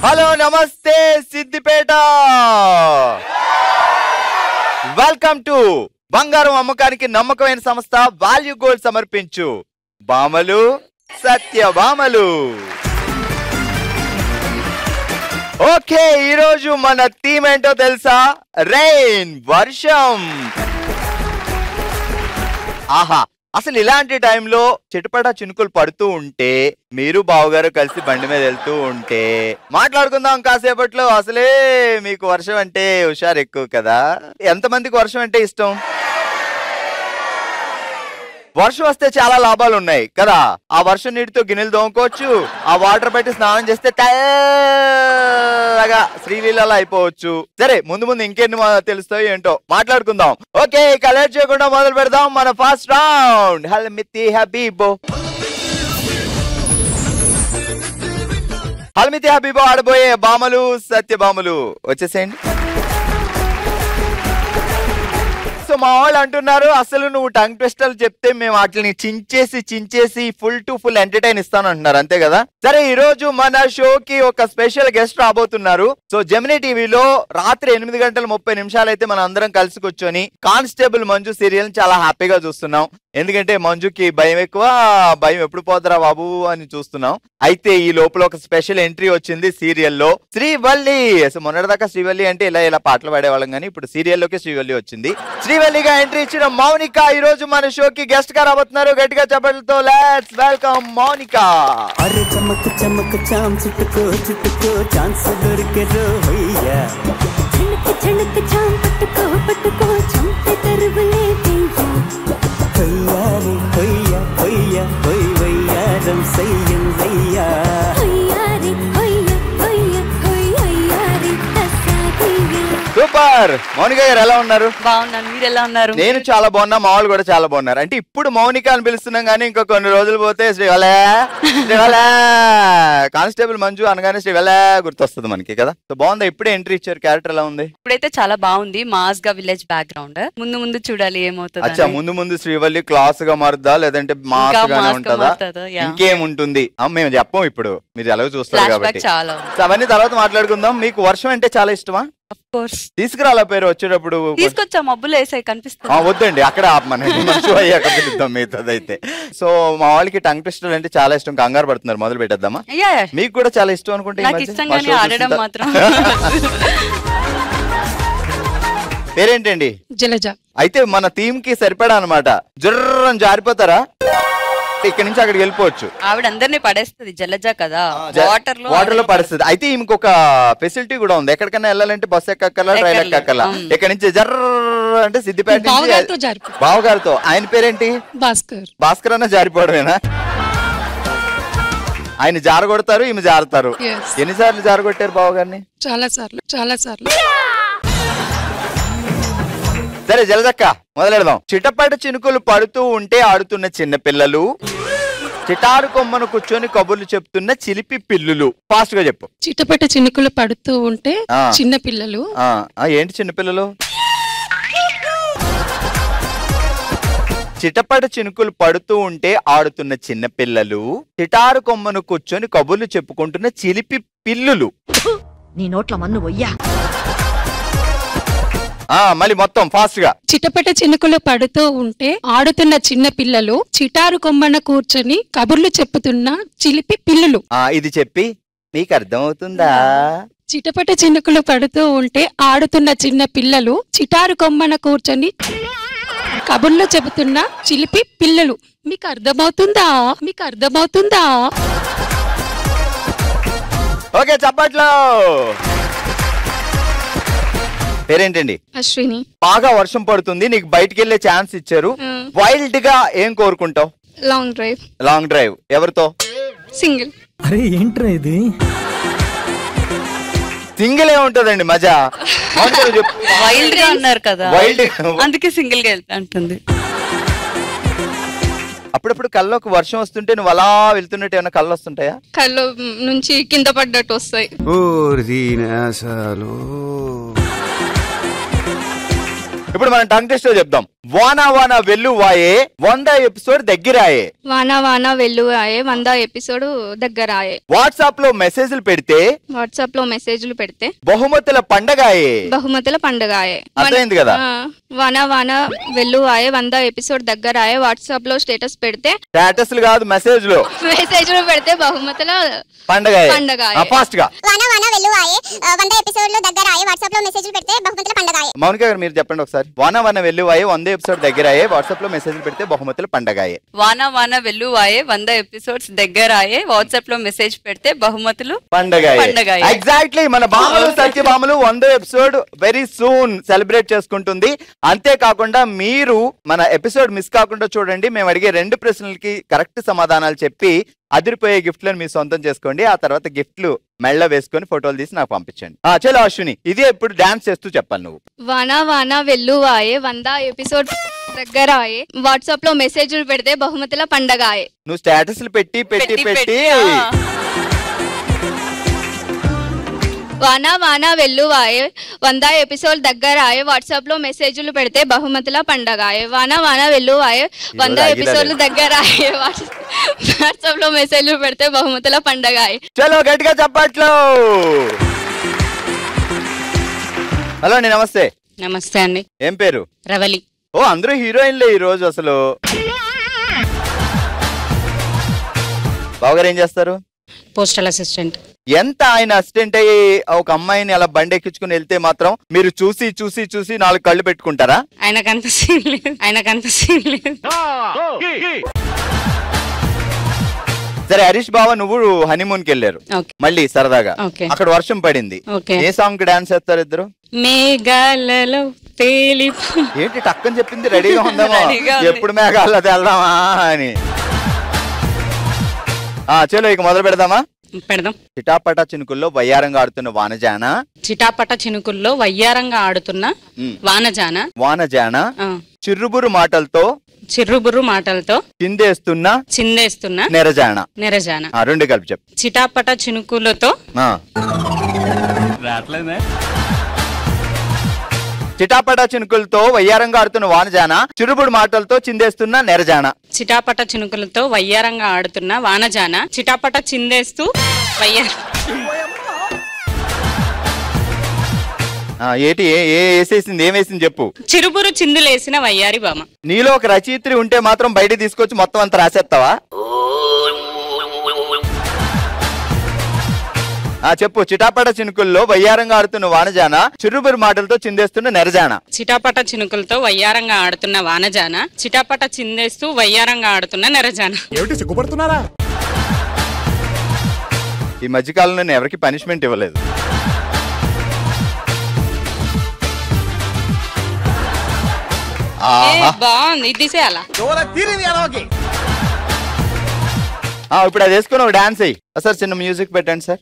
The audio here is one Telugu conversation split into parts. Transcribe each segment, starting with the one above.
హలో నమస్తే సిద్దిపేట. వెల్కమ్ టు బంగారం అమ్మకానికి నమ్మకమైన సంస్థ వాల్యూ గోల్డ్ సమర్పించు భామలు సత్యభామలు. ఓకే, ఈరోజు మన థీమ్ ఏంటో తెలుసా? రెయిన్, వర్షం. ఆహా, అసలు ఇలాంటి టైంలో చిటపట చినుకులు పడుతూ ఉంటే మీరు బావగారు కలిసి బండి మీద వెళ్తూ ఉంటే మాట్లాడుకుందాం కాసేపట్లో. అసలే మీకు వర్షం అంటే హుషారు ఎక్కువ కదా. ఎంతమందికి వర్షం అంటే ఇష్టం? వర్షం వస్తే చాలా లాభాలు ఉన్నాయి కదా. ఆ వర్షం నీటితో గిన్నెలు తోముకోవచ్చు, ఆ వాటర్ పెట్టి స్నానం చేస్తే తెల్లగా శ్రీలీలలో అయిపోవచ్చు. సరే, ముందు ముందు ఇంకెన్ని తెలుస్తాయో ఏంటో మాట్లాడుకుందాం. ఓకే, కలెక్ట్ చేయకుండా మొదలు పెడదాం మన ఫస్ట్ రౌండ్. హల్మితి హబీబో హల్మితి హబీబో ఆడబోయే భామలు సత్యభామలు వచ్చేసేయండి. సో మా వాళ్ళు అంటున్నారు, అసలు నువ్వు టంగ్ ట్విస్టర్లు చెప్తే మేము వాటిని చించేసి ఫుల్ టు ఫుల్ ఎంటర్టైన్ ఇస్తాను అంటున్నారు, అంతే కదా. సరే, ఈ రోజు మన షోకి ఒక స్పెషల్ గెస్ట్ రాబోతున్నారు. సో జెమినీ టీవీలో రాత్రి 8:30 అయితే మనం అందరం కలిసి కూర్చొని కానిస్టేబుల్ మంజు సీరియల్ చాలా హ్యాపీగా చూస్తున్నాం. ఎందుకంటే మంజుకి భయం ఎక్కువ, భయం ఎప్పుడు పోదరా బాబు అని చూస్తున్నాం. అయితే ఈ లోపల ఒక స్పెషల్ ఎంట్రీ వచ్చింది సీరియల్లో, శ్రీవల్లి. అసలు మొన్నటిదాకా శ్రీవల్లి అంటే ఇలా పాటలు పాడేవాళ్ళం, కానీ ఇప్పుడు సీరియల్లోకి శ్రీవల్లి వచ్చింది. శ్రీవల్లిగా ఎంట్రీ ఇచ్చిన మౌనిక ఈ రోజు మన షోకి గెస్ట్ గా రాబోతున్నారు. గట్టిగా చెప్పడంతో లెట్స్ వెల్కమ్ మౌనిక. అరే చమక్ చమక్ చామ్ చిట్టుకో చిట్టుకో ఛాన్స్ దొరికెరో హయ్యా, ఝనక్ ఝనక్ చామ్ పట్టుకో పట్టుకో చంపే తరువులే తీయా, హయ్యా రే హయ్యా హయ్యా హోయ్ వయ్యారం సయ్యం వయ్యా, హయ్యా రే హయ్యా హయ్యా హోయ్ హయ్యా రే తస్సాదియా. సూపర్. మౌనిక గారు ఎలా ఉన్నారు? బాగున్నాను, మీరు ఎలా ఉన్నారు? నేను చాలా బాగున్నా, మా వాళ్ళు కూడా చాలా బాగున్నారు. అంటే ఇప్పుడు మౌనిక అని పిలుస్తున్నాం, కానీ ఇంకా కొన్ని రోజులు పోతే శ్రీవలే కానిస్టేబుల్ మంజు అనగానే శ్రీవలే గుర్తొస్తుంది మనకి కదా. సో బాగుందా? ఇప్పుడే ఎంట్రీ ఇచ్చారు, క్యారెక్టర్ ఎలా ఉంది? ఇప్పుడైతే చాలా బాగుంది, మాస్ గా విలేజ్ బ్యాక్గ్రౌండ్. ముందు ముందు చూడాలి ఏమవుతుంది. అచ్చా, ముందు శ్రీవల్లి క్లాస్ గా మారుద్దా లేదంటే మాస్ గానే ఉంటుందా? ఇంకేముంటుంది మేము చెప్పం, ఇప్పుడు మీరు ఎలాగో చూస్తారు కాబట్టి. చాలా అవన్నీ తర్వాత మాట్లాడుకుందాం. మీకు వర్షం అంటే చాలా ఇష్టమా? తీసుకురాలా పేరు వచ్చేటప్పుడు తీసుకొచ్చా, మబ్బులు వేసాయి కనిపిస్తుంది. వద్దండి, అక్కడ మంచు అయ్యాక పిలుద్దాం మిగతాదైతే. సో మా వాళ్ళకి టంగ్ ట్విస్టర్ అంటే చాలా ఇష్టం, కంగారు పడుతున్నారు. మొదలు పెట్టేద్దామా? మీకు కూడా చాలా ఇష్టం అనుకుంటే. నాకు ఇష్టం కానీ ఆడడం మాత్రం. పేరేంటండి? జలజ. అయితే మన థీమ్ కి సరిపడా అనమాట. జర్రం జారిపోతారా, ఇక్కడ నుంచి అక్కడికి వెళ్ళిపోవచ్చు. ఆవిడ అందరినీ పడేస్తుంది, జలజ కదా, వాటర్ లో పడేస్తుంది. అయితే ఇంకొక ఫెసిలిటీ కూడా ఉంది. ఎక్కడికైనా వెళ్ళాలంటే బస్సు ఎక్కక్కల, రైలు ఎక్కక్కల. ఇక్కడ నుంచి జర్ర అంటే సిద్దిపేట బావగారితో. ఆయన పేరేంటి? భాస్కర్. భాస్కర్ అన్న జారిపోవడమేనా? ఆయన జారగొడతారు, ఈమె జారుతారు. ఎన్నిసార్లు జారగొట్టారు బావగారిని? చాలా సార్లు. సరే జలజక్క, మొదలెడదాం. చిటపట చినుకులు పడుతూ ఉంటే ఆడుతున్న చిన్న పిల్లలు, చిటారు కొమ్మను కూర్చొని కబుర్లు చెప్తున్న చిలిపి పిల్లులు. ఫాస్ట్ గా చెప్పు. చిటపట చినుకులు పడుతూ ఉంటే చిన్న పిల్లలు. ఏంటి చిన్న పిల్లలు? చిటపట చినుకులు పడుతూ ఉంటే ఆడుతున్న చిన్న పిల్లలు, చిటారు కొమ్మను కూర్చొని కబుర్లు చెప్పుకుంటున్న చిలిపి పిల్లులు. నీ నోట్ల మన్ను వయ్యా. మళ్ళీ మొత్తం ఫాస్ట్ గా. చిటపట చినుకులు పడుతూ ఉంటే ఆడుతున్న చిన్న పిల్లలు, చిటారు కొమ్మన కూర్చొని కబుర్లు చెప్పుతున్న చిలిపి పిల్లులు. ఇది చెప్పి మీకు అర్థమవుతుందా? చిటపట చినుకులు పడుతూ ఉంటే ఆడుతున్న చిన్న పిల్లలు, చిటారు కొమ్మన కూర్చొని కబుర్లు చెబుతున్న చిలిపి పిల్లలు. మీకు అర్థమవుతుందా? ఓకే, చప్పట్లో. పేరేంటండి? అశ్విని. బాగా వర్షం పడుతుంది, నీకు బయటికి వెళ్ళే ఛాన్స్ ఇచ్చారు. వైల్డ్ గా ఏం కోరుకుంటావు? Long drive. ఎవరితో? సింగిల్. అరే ఏంట్రా ఇది? సింగిల్ ఏ ఉంటదండి మజా. వైల్డ్ గా అన్నారు కదా, వైల్డ్ అందుకే సింగిల్ గా వెళ్తా అంటుంది. అప్పుడప్పుడు కళ్ళలోకి వర్షం వస్తుంటే నువ్వు అలా వెళ్తున్నట్టు ఏమైనా కళ్ళు వస్తుంటాయా? కళ్ళు నుంచి కింద పడ్డట్టు వస్తాయి. ఇప్పుడు మనం టంగ్ టెస్ట్ చెప్దాం. వానా వానా వెల్లువాయే 100 ఎపిసోడ్ దగ్గరాయే. వానా వానా వెల్లువాయే 100 ఎపిసోడ్ దగ్గరాయే. వాట్సాప్ లో మెసేజ్లు పెడితే బహుమతుల పండగాయే. అర్థమైంది కదా? వానా వానా వెల్లువాయే 100 ఎపిసోడ్ దగ్గరాయే. వాట్సాప్ లో స్టేటస్ పెడితే స్టేటస్లు కాదు, మెసేజ్లు పెడితే బహుమతుల పండగాయే. ఫాస్ట్ గా వానా వానా వెల్లువాయే 100 ఎపిసోడ్లు దగ్గరాయే. వాట్సాప్ లో మెసేజ్లు పెడితే బహుమతుల పండగాయే. మౌనిక గారు మీరు చెప్పండి ఒకసారి. వానా వానా వెల్లువాయే 100 ఎపిసోడ్ దగ్గరాయే. వాట్సాప్ లో మెసేజ్లు పెడితే బహుమతుల పండగాయే. వానా వానా వెల్లువాయే 100 ఎపిసోడ్స్ దగ్గరాయే. వాట్సాప్ లో మెసేజ్ పెడితే బహుమతులు పండగాయే. ఎగ్జాక్ట్లీ. మన బామలు సత్యభామలు 100 ఎపిసోడ్ వెరీ సూన్ సెలబ్రేట్ చేసుకుంటుంది. అంతేకాకుండా మీరు మన ఎపిసోడ్ మిస్ కాకుండా చూడండి. మేము అడిగే 2 ప్రశ్నలకి కరెక్ట్ సమాధానాలు చెప్పి అదిరిపోయే గిఫ్ట్లను మీ సొంతం చేసుకోండి. ఆ తర్వాత గిఫ్ట్లు మెళ్ళ వేసుకొని ఫోటోలు తీసి నాకు పంపించండి. చలో అశ్విని, ఇదే ఇప్పుడు డాన్స్ చేస్తూ చెప్పాలి నువ్వు. వానా వానా వెల్లువాయే 100 ఎపిసోడ్ దగ్గరాయే. వాట్సాప్ లో మెసేజ్లు పెడితే బహుమతుల పండగాయే. నువ్వు స్టేటస్లు పెట్టి పెట్టి పెట్టి వానా వానా వెల్లువాయే 100 ఎపిసోడ్ దగ్గరాయే. వాట్సాప్ లో మెసేజ్లు పెడితే బహుమతుల పండగాయే. వానా వానా వెల్లువాయే 100 ఎపిసోడ్లు దగ్గరాయే. వాట్సాప్ లో మెసేజ్లు పెడితే బహుమతుల పండగాయే. చలో గట్టిగా చెప్పట్లు. హలో అండి, నమస్తే. నమస్తే అండి. ఏం పేరు? రవలి. ఓ, అందరూ హీరోయిన్లే ఈ రోజు. అసలు బావగారు ఏం చేస్తారు? Postal assistant. ఎంత ఆయన అసిస్టెంట్ అయ్యి ఒక అమ్మాయిని అలా బండి ఎక్కించుకుని వెళ్తే మాత్రం మీరు చూసి చూసి చూసి 4 కళ్ళు పెట్టుకుంటారా? ఆయనకంత సీన్ లేదు. సరే హరీష్ బావ, నువ్వు హనీమూన్ కి వెళ్ళారు మళ్ళీ సరదాగా. అక్కడ వర్షం పడింది. ఏ సాంగ్ కి డాన్స్ చేస్తారు ఇద్దరు? మేఘాలలో తేలి. ఏంటి టక్కని చెప్పింది? రెడీగా ఉందామా? ఎప్పుడు మేఘాల్లో వెళ్దామా అని. చలో ఇక మొదలు పెడదామా? పెడదాం. చిటాపటా చినుకుల్లో వయ్యారంగా ఆడుతున్న వానజాన. చిటాపటా చినుకుల్లో వయ్యారంగా ఆడుతున్న వానజాన చిర్రుబురు మాటలతో చిందేస్తున్న నెరజాన. 2 కలిపి చెప్పు. చిటాపటా చినుకులతో చిటాపటా చినుకులతో వయ్యారంగా ఆడుతున్న వానజాన చిరుబుడు మాటలతో చిందేస్తున్న నెరజాన. చిటాపట చినుకులతో వయ్యారంగా ఆడుతున్న వానజాన చిటాపట చిందేస్తూ ఏటి వేసేసింది? ఏమేసింది చెప్పు. చిరుబురు చిందులేసిన వయ్యారి బామ. నీలో ఒక రచయిత్రి ఉంటే మాత్రం బయట తీసుకొచ్చి మొత్తం అంతా రాసేస్తావా? చెప్పు. చిటాపట చినుకుల్లో వయ్యారంగా ఆడుతున్న వానజాన చిరుబురు మాటలతో చిందేస్తున్న నెరజాన. చిటాపట చినుకులతో వయ్యారంగా ఆడుతున్న వానజాన చిటాపట చిందేస్తూ వయ్యారంగా ఆడుతున్న నెరజాన. ఏమిటి సిగ్గుపడుతున్నారా? ఈ మధ్యకాలంలో నేను ఎవరికి పనిష్మెంట్ ఇవ్వలేదు. బాగుంది, ఇది తీసేయాలా? ఇప్పుడు అది వేసుకుని ఒక డాన్స్ అయ్యి. సార్ చిన్న మ్యూజిక్ పెట్టండి సార్.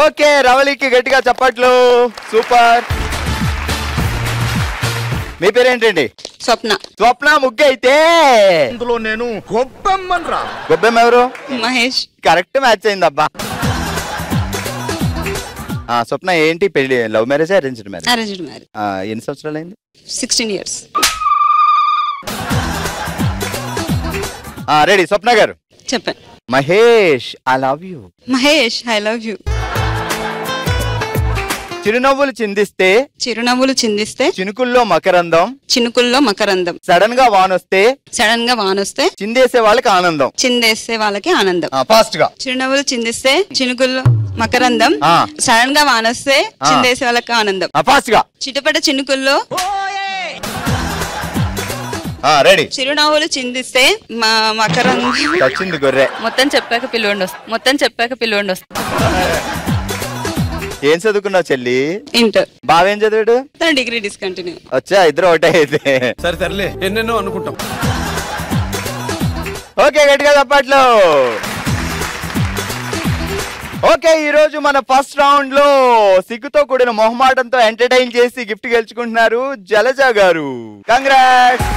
ఓకే, రవలికి గట్టిగా చప్పట్లు. సూపర్. మీ పేరేంటండి? స్వప్న. స్వప్న ముగ్గు అయితే ఇందులో నేను గొబ్బెమ్మన్రా. గొబ్బెమ్మ ఎవరు? మహేష్. కరెక్ట్ మ్యాచ్ అయింది అబ్బా. స్వప్న ఏంటి పెళ్లి? Love marriage, arranged marriage? Arranged marriage. ఎన్ని సంవత్సరాలు అయింది? 16 years. రెడీ. స్వప్న గారు చెప్పండి. Mahesh I love you. Mahesh I love you. చిరునవ్వులు చిందిస్తే చినుకుల్లో మకరందం. సడన్ గా వానొస్తే చిందేసే వాళ్ళకి ఆనందం. ఫాస్ట్ గా. చిరునవ్వులు చిందిస్తే చినుకుల్లో మకరందం. సడన్ గా వానొస్తే చిందేసే వాళ్ళకి ఆనందం. ఫాస్ట్ గా. చిటపట చినుకుల్లో రెడీ. చిరునవ్వులు చిందిస్తే మకరందం. వచ్చింది గొర్రె. మొత్తం చెప్పాక పిలవండి వస్తుంది. ఏం చదువుకున్నావు చెల్లి? ఇంటర్. బావేం చదివాడు? Degree discontinue. వచ్చా ఇద్దరు ఒకటే అయితే. సరే ఎన్నెన్నో అనుకుంటాం. ఓకే, గట్టిగా చప్పట్లు. ఓకే, ఈ రోజు మన ఫస్ట్ రౌండ్ లో సిగ్గుతో కూడిన మొహమాటంతో ఎంటర్టైన్ చేసి గిఫ్ట్ గెలుచుకుంటున్నారు జలజ గారు. కంగ్రాట్స్.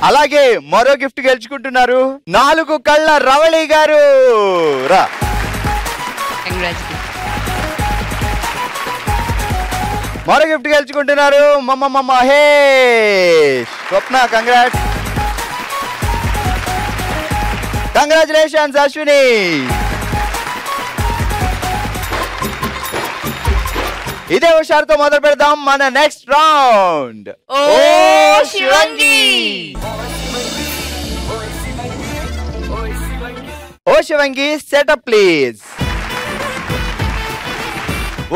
అలాగే మరో గిఫ్ట్ గెలుచుకుంటున్నారు 4 కళ్ళ రవళి గారు. రా. మరో గిఫ్ట్ గెలుచుకుంటున్నారు మహేష్. స్వప్న కంగ్రాట్స్. కంగ్రాచులేషన్స్ అశ్విని. ఇదే హుషారుతో మొదలు పెడదాం మన నెక్స్ట్ రౌండ్. ఓ శివంగి. ఓ శివంగి సెటప్ ప్లీజ్.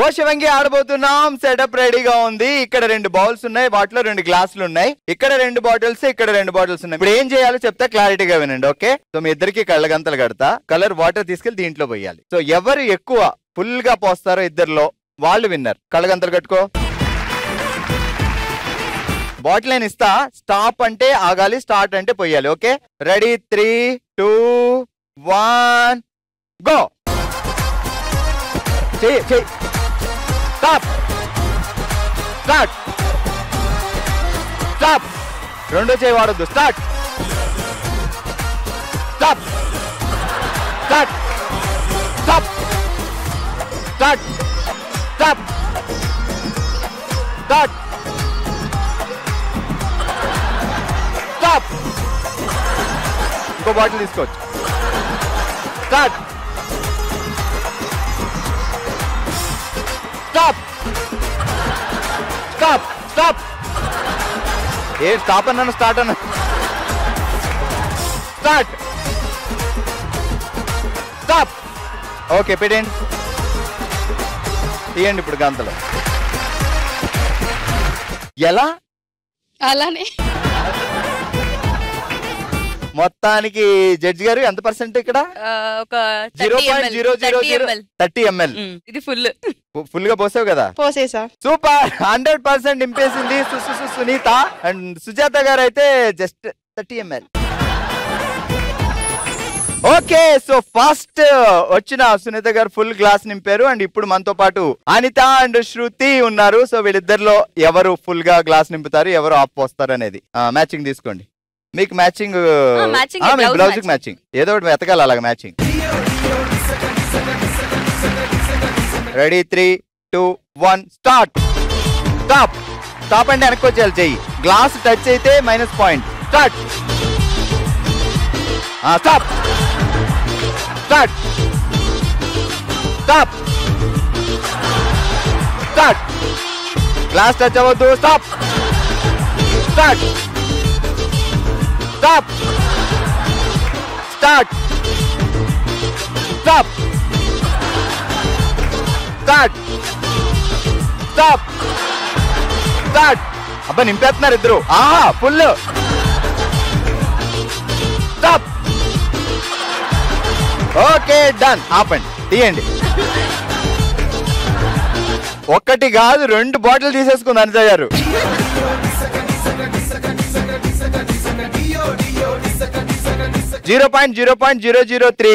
ఓ శివంగి ఆడబోతున్నాం. సెటప్ రెడీగా ఉంది. ఇక్కడ 2 బౌల్స్ ఉన్నాయి, వాటిలో 2 గ్లాసులు ఉన్నాయి. ఇక్కడ 2 బాటిల్స్, ఇక్కడ 2 బాటిల్స్ ఉన్నాయి. ఇప్పుడు ఏం చేయాలో చెప్తే క్లారిటీగా వినండి. ఓకే, సో మీ ఇద్దరికి కళ్ళగంతలు కడతా. కలర్ వాటర్ తీసుకెళ్లి దీంట్లో పోయాలి. సో ఎవరు ఎక్కువ ఫుల్ గా పోస్తారో ఇద్దరిలో వాళ్ళు విన్నర్. కళ్ళగంతలు కట్టుకో. బాటిల్ నేను ఇస్తా. స్టాప్ అంటే ఆగాలి, స్టార్ట్ అంటే పోయాలి. Okay, ready 3, 2, 1 go. Stop. Start. Stop. రెండో చేయి వాడొద్దు. Start. Stop. Start. Stop. Start. Stop. Start. Stop. ఇంకో బాటిల్ తీసుకోవచ్చు. స్టార్ట్. స్టాప్. స్టాప్. స్టాప్. ఏ స్టాప్ అన్నాను, స్టార్ట్ అన్నా. స్టార్ట్. స్టాప్. ఓకే, పెట్టండి. తీయండి ఇప్పుడు గంతలు. ఎలా? అలానే. మొత్తానికి జడ్జి గారు ఎంత పర్సెంట్ ఇక్కడ? ఒక 0.00030 ml. ఇది ఫుల్ గా పోసావు కదా? పోసేసా. సూపర్, 100% నింపేసింది సునీత. అండ్ సుజాత గారు అయితే just 30 ml. Okay, so first వచ్చిన సునీత గారు ఫుల్ గ్లాస్ నింపారు. అండ్ ఇప్పుడు మనతో పాటు అనిత అండ్ శృతి ఉన్నారు. సో వీళ్ళిద్దరిలో ఎవరు ఫుల్ గా గ్లాస్ నింపుతారు, ఎవరు ఆఫ్ పోస్తారు అనేది మ్యాచింగ్ తీసుకోండి. మీకు మ్యాచింగ్, బ్లౌజ్ కి మ్యాచింగ్ ఏదో ఒకటి వెతకాలి అలాగా matching. Ready 3, 2, 1 start. Stop. Stop అంటే వెనక్కి వచ్చేయాలి చెయ్యి. గ్లాస్ టచ్ అయితే -point. Start. Stop. Start. Stop. Start. Glass touch అవ్వద్దు. Stop. Start. Stop. Start. Stop. Start. Stop. Start. అబ్బా నింపేస్తున్నారు ఇద్దరు. ఆహా ఫుల్. స్టాప్. Okay done. ఆపండి, తీయండి. ఒక్కటి కాదు 2 బాటిల్ తీసేసుకుంది అనిత గారు. .0.003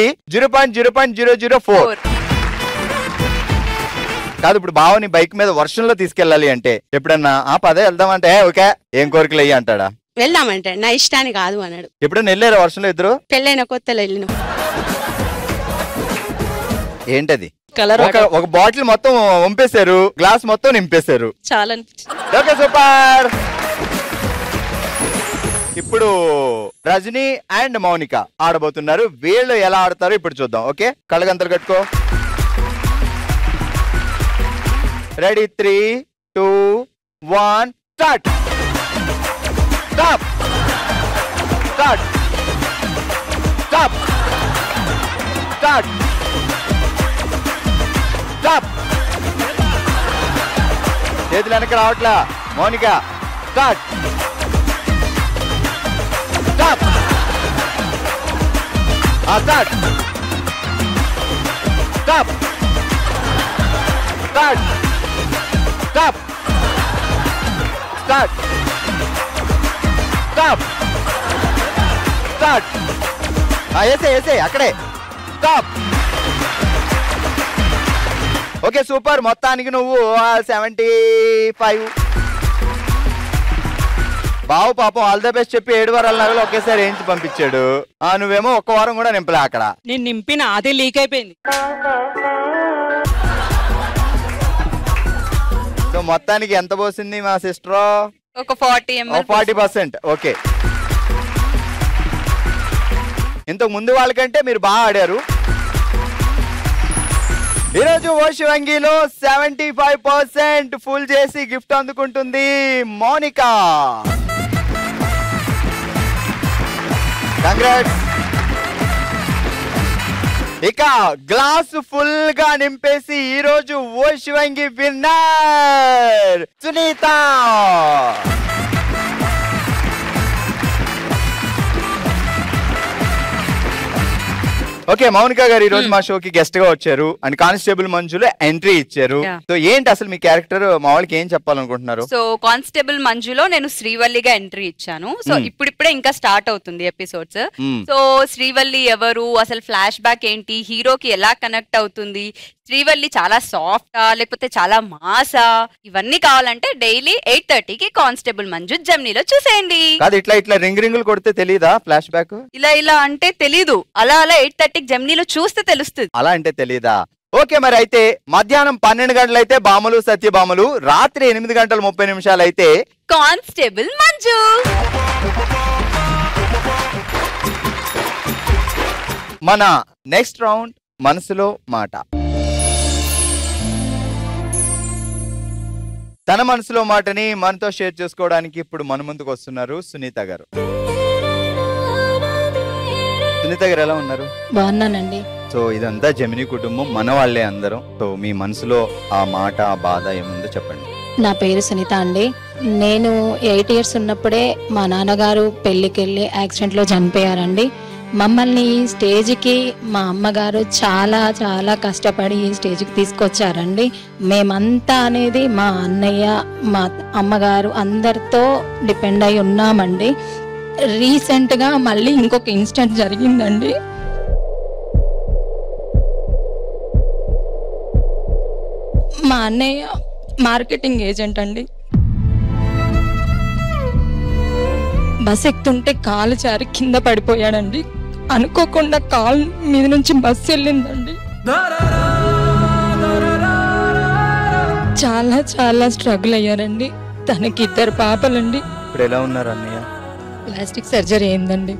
కాదు. ఇప్పుడు బావని బైక్ మీద వర్షంలో తీసుకెళ్ళాలి అంటే ఎప్పుడన్నా పదే వెళ్దామంటే ఓకే ఏం కోరికలు అయ్యి అంటాడా? వెళ్దామంటే నా ఇష్టాన్ని కాదు అన్నాడు. ఎప్పుడైనా వెళ్ళారా వర్షంలో ఇద్దరు? పెళ్ళైన కొత్తలో వెళ్ళిన. ఏంటది? కలర్ ఒక బాటిల్ మొత్తం వంపేశారు, గ్లాస్ మొత్తం నింపేశారు. చాలా ఓకే సూపర్. ఇప్పుడు రజనీ అండ్ మౌనిక ఆడబోతున్నారు. వీళ్ళు ఎలా ఆడతారో ఇప్పుడు చూద్దాం. ఓకే, కళ్ళగంతలు కట్టుకో. Ready 3, 2, 1 start. Stop. Start. Stop. Start. Stop. చేతులు వెనక రావట్లా Mounika. Start. Stop. Start. Stop. Start. Stop. Start. Stop. Start. ఏసే అక్కడే. స్టాప్. Okay super. మొత్తానికి నువ్వు 75. బావు పాపం ఆల్ ద బెస్ట్ చెప్పి 7 వారాల నగలు ఒకేసారి ఏంచి పంపించాడు. నువ్వేమో ఒక్క వారం కూడా నింపలే అక్కడ. నేను నింపిన అదే లీక్ అయిపోయింది. సో మొత్తానికి ఎంత పోసింది మా సిస్టర్? ఒక 40%. ఓకే, ఇంతకు ముందు వాళ్ళకంటే మీరు బాగా ఆడారు. ఈరోజు ఓషివంగిలో 75% ఫుల్ చేసి గిఫ్ట్ అందుకుంటుంది మోనికా. కంగ్రాట్స్. ఇక గ్లాస్ ఫుల్ గా నింపేసి ఈరోజు ఓషివంగి విన్నర్ సునీత. ఓకే, మౌనిక గారు ఈ రోజు మా షోకి గెస్ట్ గా వచ్చారు అండ్ కానిస్టేబుల్ మంజులో ఎంట్రీ ఇచ్చారు. సో ఏంటి అసలు మీ క్యారెక్టర్, మా వాళ్ళకి ఏం చెప్పాలనుకుంటున్నారు? సో కానిస్టేబుల్ మంజులో నేను శ్రీవల్లిగా ఎంట్రీ ఇచ్చాను. సో ఇప్పుడిప్పుడే ఇంకా స్టార్ట్ అవుతుంది ఎపిసోడ్స్. సో శ్రీవల్లి ఎవరు, అసలు ఫ్లాష్ బ్యాక్ ఏంటి, హీరోకి ఎలా కనెక్ట్ అవుతుంది, శ్రీవల్లి చాలా సాఫ్టా లేకపోతే చాలా మాసా, ఇవన్నీ కావాలంటే డైలీ 8:30కి కానిస్టేబుల్ మంజు జెమినీలో చూసేయండి. కాదు ఇట్లా రింగులు కొడితే తెలీదా ఫ్లాష్ బ్యాక్? ఇలా అంటే తెలీదు, అలా 8:30కి జెమినీలో చూస్తే తెలుస్తుంది. అలా అంటే తెలీదా? ఓకే, మరి అయితే మధ్యాహ్నం 12 గంటలు అయితే బాములు సత్యభామలు, రాత్రి 8:30 అయితే కానిస్టేబుల్ మంజు. మన నెక్స్ట్ రౌండ్ మనసులో మాట. తన మనసులో మాటని మనతో షేర్ చేసుకోవడానికి ఇప్పుడు మన ముందుకు వస్తున్నారు సునీత గారు. సునీత గారు ఎలా ఉన్నారు? బాగున్నానండి. సో ఇదంతా జెమినీ కుటుంబం, మన వాళ్ళే అందరం. సో మీ మనసులో ఆ మాట, ఆ బాధ ఏముందో చెప్పండి. నా పేరు సునీత అండి. నేను 8 years ఉన్నప్పుడే మా నాన్నగారు పెళ్లికి వెళ్ళి యాక్సిడెంట్లో చనిపోయారండి. మమ్మల్ని ఈ స్టేజ్కి మా అమ్మగారు చాలా చాలా కష్టపడి ఈ స్టేజ్కి తీసుకొచ్చారండి. మేమంతా అనేది మా అన్నయ్య, మా అమ్మగారు అందరితో డిపెండ్ అయి ఉన్నామండి. రీసెంట్గా మళ్ళీ ఇంకొక ఇన్సిడెంట్ జరిగిందండి. మా అన్నయ్య మార్కెటింగ్ ఏజెంట్ అండి. బస్ ఎక్కుతుంటే కాలు జారి కింద పడిపోయాడండి. అనుకోకుండా కాలు మీద నుంచి బస్సు వెళ్ళిందండి. చాలా చాలా స్ట్రగుల్ అయ్యారండి. తనకి 2 పాపలండి. ఇప్పుడు ఎలా ఉన్నారు అన్నయ్య? ప్లాస్టిక్ సర్జరీ అయిందండి.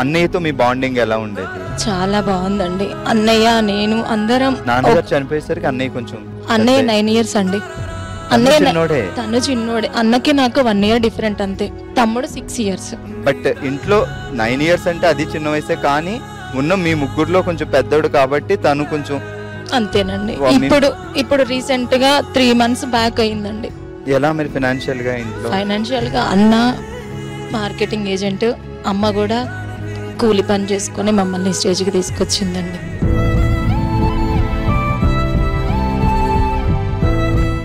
అన్నయ్యతో మీ బాండింగ్ ఎలా ఉండేది? చాలా బాగుందండి. అన్నయ్య, నేను అందరం. నాన్నగారు చనిపోయేసరికి అన్నయ్య కొంచెం, అన్నయ్య 9 years అండి. అన్నయ్య తను చిన్నోడే. అన్నకి నాకు 1 year డిఫరెంట్ అంతే. తమ్ముడు 6 years. బట్ ఇంట్లో 9 years అంటే అది చిన్న వయసే, కానీ ఉన్న మీ ముగ్గురులో కొంచెం పెద్దోడు కాబట్టి తను కొంచెం అంతేనండి. ఇప్పుడు రీసెంట్ గా 3 months బ్యాక్ అయిందండి. ఎలా మరి ఫైనాన్షియల్ గా? ఇంట్లో ఫైనాన్షియల్ గా అన్న మార్కెటింగ్ ఏజెంట్, అమ్మ కూడా కూలి పని చేసుకుని మమ్మల్ని స్టేజ్కి తీసుకొచ్చిందండి.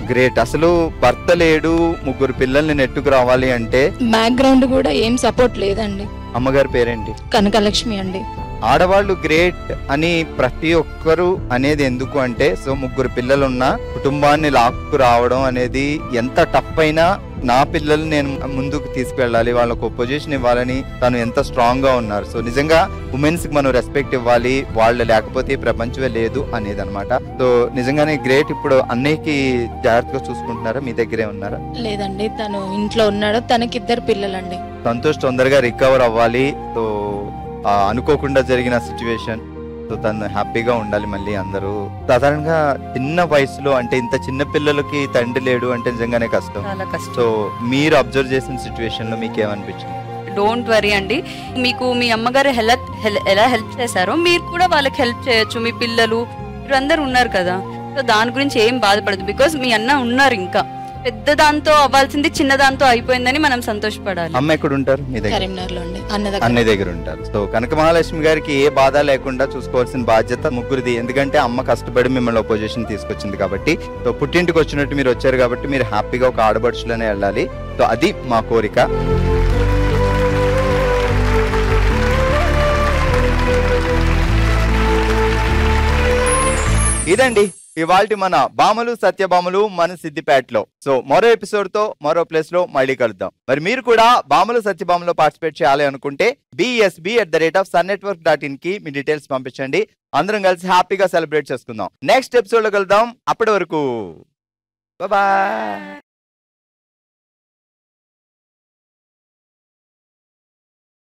గ్రేట్. అసలు భర్త లేడు, 3 పిల్లల్ని నెట్టుకు రావాలి అంటే బ్యాక్గ్రౌండ్ కూడా ఏం సపోర్ట్ లేదండి. అమ్మగారి పేరేంటి? కనకలక్ష్మి అండి. ఆడవాళ్ళు గ్రేట్ అని ప్రతి ఒక్కరు అనేది ఎందుకు అంటే, సో 3 పిల్లలున్న కుటుంబాన్ని లాక్కు రావడం అనేది ఎంత టఫ్ అయినా, నా పిల్లల్ని నేను ముందుకు తీసుకెళ్ళాలి, వాళ్ళకు పొజిషన్ ఇవ్వాలని తను ఎంత స్ట్రాంగ్ గా ఉన్నారు. సో నిజంగా ఉమెన్స్ కి మనం రెస్పెక్ట్ ఇవ్వాలి, వాళ్ళు లేకపోతే ప్రపంచమే లేదు అనేది అనమాట. సో నిజంగానే గ్రేట్. ఇప్పుడు అన్నయ్యకి జాగ్రత్తగా చూసుకుంటున్నారా? మీ దగ్గరే ఉన్నారా? లేదండి, తను ఇంట్లో ఉన్నాడు. తనకి 2 పిల్లలండి. సంతోష్ తొందరగా రికవర్ అవ్వాలి. సో అనుకోకుండా జరిగిన సిచ్యువేషన్, సో తను హ్యాపీగా ఉండాలి. మళ్ళీ అందరూ సాధారణంగా చిన్న వయసులో అంటే ఇంత చిన్న పిల్లలకి తండ్రి లేడు అంటే నిజంగానే కష్టం. సో మీరు అబ్జర్వ్ చేసిన సిచ్యువేషన్ లో మీకు ఏమనిపించింది? డోంట్ వరీ అండి, మీకు మీ అమ్మగారు ఎలా హెల్ప్ చేశారో మీరు కూడా వాళ్ళకి హెల్ప్ చేయొచ్చు. మీ పిల్లలు మీరు అందరు ఉన్నారు కదా, సో దాని గురించి ఏం బాధపడదు. బికాస్ మీ అన్న ఉన్నారు, ఇంకా పెద్ద దాంతో అవ్వాల్సింది చిన్న దాంతో అయిపోయిందని మనం సంతోషపడాలి. అమ్మ ఎక్కడ ఉంటారు? మీ దగ్గర? కరీంనగర్లో అండి, అన్నయ్య దగ్గర ఉంటారు. సో కనక మహాలక్ష్మి గారికి ఏ బాధ లేకుండా చూసుకోవాల్సిన బాధ్యత ముగ్గురిది. ఎందుకంటే అమ్మ కష్టపడి మిమ్మల్ని పొజిషన్ తీసుకొచ్చింది కాబట్టి. సో పుట్టింటికి వచ్చినట్టు మీరు వచ్చారు కాబట్టి మీరు హ్యాపీగా ఒక ఆడబడుచులోనే వెళ్ళాలి. సో అది మా కోరిక. ఇదండి ఇవాల్టి మన భామలు సత్యభామలు మన సిద్దిపేటలో. సో మరో ఎపిసోడ్ తో మరో ప్లేస్ లో మళ్ళీ కలుద్దాం. మరి మీరు కూడా భామలు సత్యభామలో పార్టిసిపేట్ చేయాలి అనుకుంటే bsb@sunnetwork.in కి మీ డీటెయిల్స్ పంపించండి. అందరం కలిసి హ్యాపీగా సెలబ్రేట్ చేసుకుందాం. నెక్స్ట్ ఎపిసోడ్ లో కలుద్దాం. అప్పటి వరకు బాయ్.